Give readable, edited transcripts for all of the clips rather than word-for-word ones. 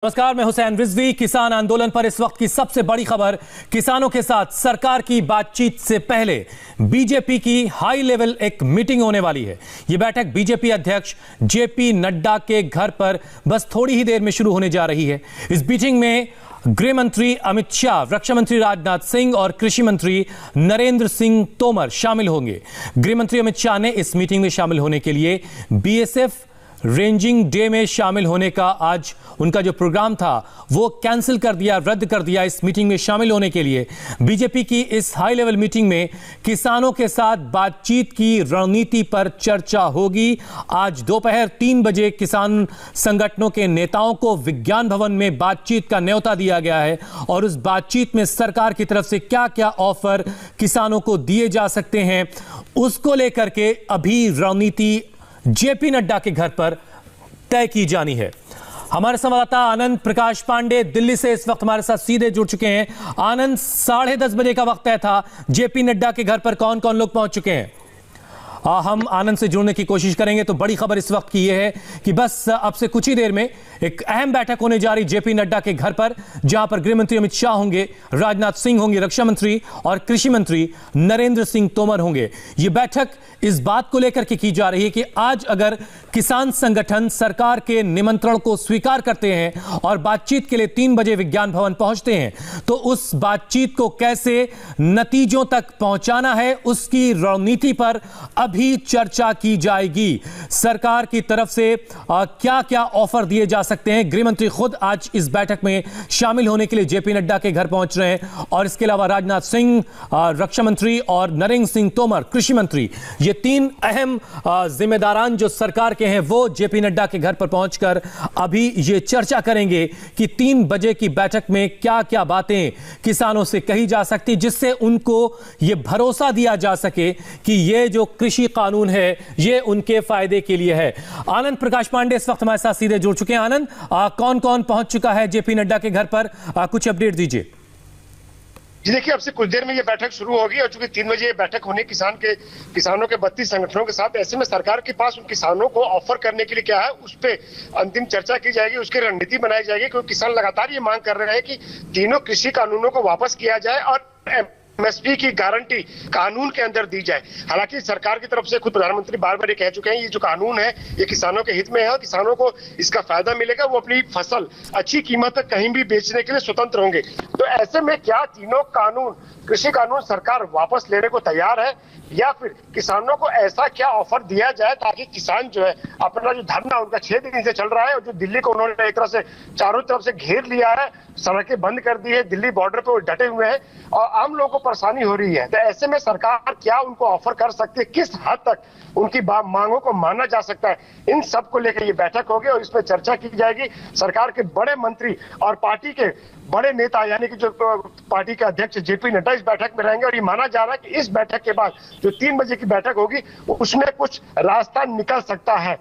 नमस्कार, मैं हुसैन रिजवी। किसान आंदोलन पर इस वक्त की सबसे बड़ी खबर। किसानों के साथ सरकार की बातचीत से पहले बीजेपी की हाई लेवल एक मीटिंग होने वाली है। यह बैठक बीजेपी अध्यक्ष जेपी नड्डा के घर पर बस थोड़ी ही देर में शुरू होने जा रही है। इस मीटिंग में गृह मंत्री अमित शाह, रक्षा मंत्री राजनाथ सिंह और कृषि मंत्री नरेंद्र सिंह तोमर शामिल होंगे। गृह मंत्री अमित शाह ने इस मीटिंग में शामिल होने के लिए बीएसएफ रेंजिंग डे में शामिल होने का आज उनका जो प्रोग्राम था वो कैंसिल कर दिया, रद्द कर दिया। इस मीटिंग में शामिल होने के लिए बीजेपी की इस हाई लेवल मीटिंग में किसानों के साथ बातचीत की रणनीति पर चर्चा होगी। आज दोपहर 3 बजे किसान संगठनों के नेताओं को विज्ञान भवन में बातचीत का न्योता दिया गया है और उस बातचीत में सरकार की तरफ से क्या क्या ऑफर किसानों को दिए जा सकते हैं उसको लेकर के अभी रणनीति जेपी नड्डा के घर पर तय की जानी है। हमारे संवाददाता आनंद प्रकाश पांडे दिल्ली से इस वक्त हमारे साथ सीधे जुड़ चुके हैं। आनंद, 10:30 बजे का वक्त तय था, जेपी नड्डा के घर पर कौन कौन लोग पहुंच चुके हैं? हम आनंद से जुड़ने की कोशिश करेंगे। तो बड़ी खबर इस वक्त की यह है कि बस अब से कुछ ही देर में एक अहम बैठक होने जा रही जेपी नड्डा के घर पर, जहां पर गृह मंत्री अमित शाह होंगे, राजनाथ सिंह होंगे, रक्षा मंत्री और कृषि मंत्री नरेंद्र सिंह तोमर होंगे। यह बैठक इस बात को लेकर के की जा रही है कि आज अगर किसान संगठन सरकार के निमंत्रण को स्वीकार करते हैं और बातचीत के लिए 3 बजे विज्ञान भवन पहुंचते हैं तो उस बातचीत को कैसे नतीजों तक पहुंचाना है उसकी रणनीति पर अभी चर्चा की जाएगी। सरकार की तरफ से क्या क्या ऑफर दिए जा सकते हैं। गृह मंत्री खुद आज इस बैठक में शामिल होने के लिए जेपी नड्डा के घर पहुंच रहे हैं और इसके अलावा राजनाथ सिंह रक्षा मंत्री और नरेंद्र सिंह तोमर कृषि मंत्री, ये 3 अहम जिम्मेदारान जो सरकार के हैं वो जेपी नड्डा के घर पर पहुंचकर अभी ये चर्चा करेंगे कि 3 बजे की बैठक में क्या क्या बातें किसानों से कही जा सकती, जिससे उनको ये भरोसा दिया जा सके कि ये जो कृषि कानून है ये उनके फायदे के लिए है। आनंद प्रकाश पांडे इस वक्त हमारे साथ सीधे जुड़ चुके हैं। आनंद, कौन कौन पहुंच चुका है जेपी नड्डा के घर पर, कुछ अपडेट दीजिए। जी देखिए, अब से कुछ देर में ये बैठक शुरू होगी और चूंकि 3 बजे ये बैठक होनी किसानों के 32 संगठनों के साथ, ऐसे में सरकार के पास उन किसानों को ऑफर करने के लिए क्या है उस पे अंतिम चर्चा की जाएगी, उसकी रणनीति बनाई जाएगी। क्योंकि किसान लगातार ये मांग कर रहे हैं कि तीनों कृषि कानूनों को वापस किया जाए और एमएसपी की गारंटी कानून के अंदर दी जाए। हालांकि सरकार की तरफ से खुद प्रधानमंत्री बार बार ये कह चुके हैं ये जो कानून है ये किसानों के हित में है और किसानों को इसका फायदा मिलेगा, वो अपनी फसल अच्छी कीमत तक कहीं भी बेचने के लिए स्वतंत्र होंगे। तो ऐसे में क्या तीनों कानून, कृषि कानून सरकार वापस लेने को तैयार है या फिर किसानों को ऐसा क्या ऑफर दिया जाए ताकि किसान जो है अपना जो धरना उनका 6 दिन से चल रहा है और जो दिल्ली को उन्होंने एक तरह से चारों तरफ से घेर लिया है, सड़कें बंद कर दी है, दिल्ली बॉर्डर पे वो डटे हुए हैं और आम लोगों को परेशानी हो रही है। तो ऐसे में सरकार क्या उनको ऑफर कर सकती है, किस हद तक उनकी मांगों को माना जा सकता है, इन सब को लेकर ये बैठक होगी और इस पर चर्चा की जाएगी। सरकार के बड़े मंत्री और पार्टी के बड़े नेता यानी कि जो पार्टी के अध्यक्ष जेपी नड्डा इस बैठक में रहेंगे और ये माना जा रहा है कि इस बैठक के बाद जो 3 बजे की बैठक होगी उसमें कुछ रास्ता निकल सकता है।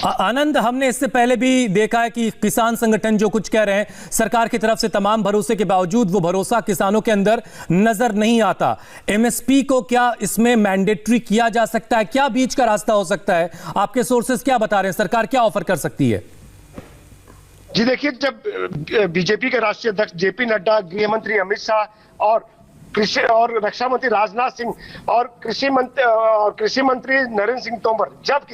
आनंद, हमने इससे पहले भी देखा है कि किसान संगठन जो कुछ कह रहे हैं सरकार की तरफ से तमाम भरोसे के बावजूद वो भरोसा किसानों के अंदर नजर नहीं आता। एमएसपी को क्या इसमें मैंडेटरी किया जा सकता है? क्या बीच का रास्ता हो सकता है? आपके सोर्सेस क्या बता रहे हैं, सरकार क्या ऑफर कर सकती है? जी देखिए, जब बीजेपी के राष्ट्रीय अध्यक्ष जेपी नड्डा, गृह मंत्री अमित शाह और कृषि और रक्षा मंत्री राजनाथ सिंह और कृषि मंत्री नरेंद्र सिंह तोमर जब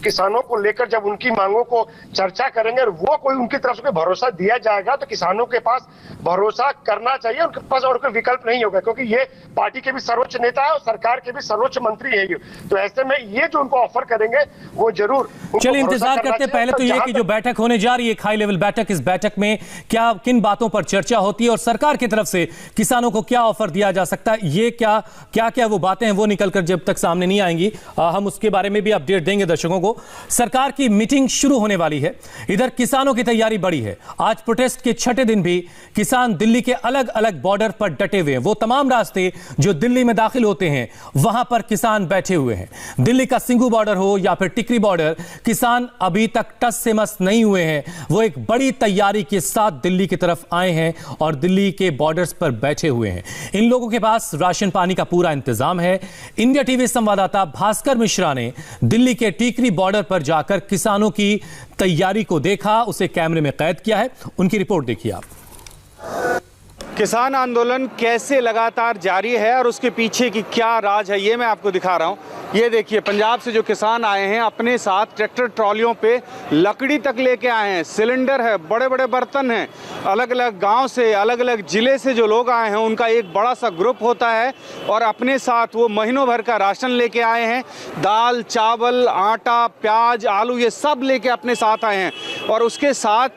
किसानों को लेकर जब उनकी मांगों को चर्चा करेंगे और वो कोई उनकी तरफ से भरोसा दिया जाएगा तो किसानों के पास भरोसा करना चाहिए, उनके पास और कोई विकल्प नहीं होगा क्योंकि ये पार्टी के भी सर्वोच्च नेता है और सरकार के भी सर्वोच्च मंत्री है। तो ऐसे में ये जो उनको ऑफर करेंगे वो जरूर चलिए इंतजार करते। पहले तो ये कि जो बैठक होने जा रही है हाई लेवल बैठक, इस बैठक में क्या किन बातों पर चर्चा होती है और सरकार की तरफ से किसानों को क्या ऑफर दिया जा सकता है, ये क्या वो बातें हैं वो निकलकर जब तक सामने नहीं आएंगी हम उसके बारे में भी अपडेट देंगे दर्शकों को। सरकार की मीटिंग शुरू होने वाली है, इधर किसानों की तैयारी बड़ी है। आज प्रोटेस्ट के 6ठे दिन भी किसान दिल्ली के अलग अलग बॉर्डर पर डटे हुए हैं। वो तमाम रास्ते जो दिल्ली में दाखिल होते हैं वहां पर किसान बैठे हुए हैं। दिल्ली का सिंघू बॉर्डर हो या फिर टिकरी बॉर्डर, किसान अभी तक टस से मस नहीं हुए हैं। वो एक बड़ी तैयारी के साथ दिल्ली की तरफ आए हैं और दिल्ली के बॉर्डर्स पर बैठे हुए हैं। हैं। इन लोगों के पास राशन पानी का पूरा इंतजाम है। इंडिया टीवी संवाददाता भास्कर मिश्रा ने दिल्ली के टीकरी बॉर्डर पर जाकर किसानों की तैयारी को देखा, उसे कैमरे में कैद किया है। उनकी रिपोर्ट देखिए आप। किसान आंदोलन कैसे लगातार जारी है और उसके पीछे की क्या राज है, ये मैं आपको दिखा रहा हूँ। ये देखिए, पंजाब से जो किसान आए हैं अपने साथ ट्रैक्टर ट्रॉलियों पे लकड़ी तक लेके आए हैं, सिलेंडर है, बड़े बड़े बर्तन हैं। अलग अलग गांव से, अलग अलग ज़िले से जो लोग आए हैं उनका एक बड़ा सा ग्रुप होता है और अपने साथ वो महीनों भर का राशन लेके आए हैं। दाल, चावल, आटा, प्याज, आलू, ये सब लेके अपने साथ आए हैं और उसके साथ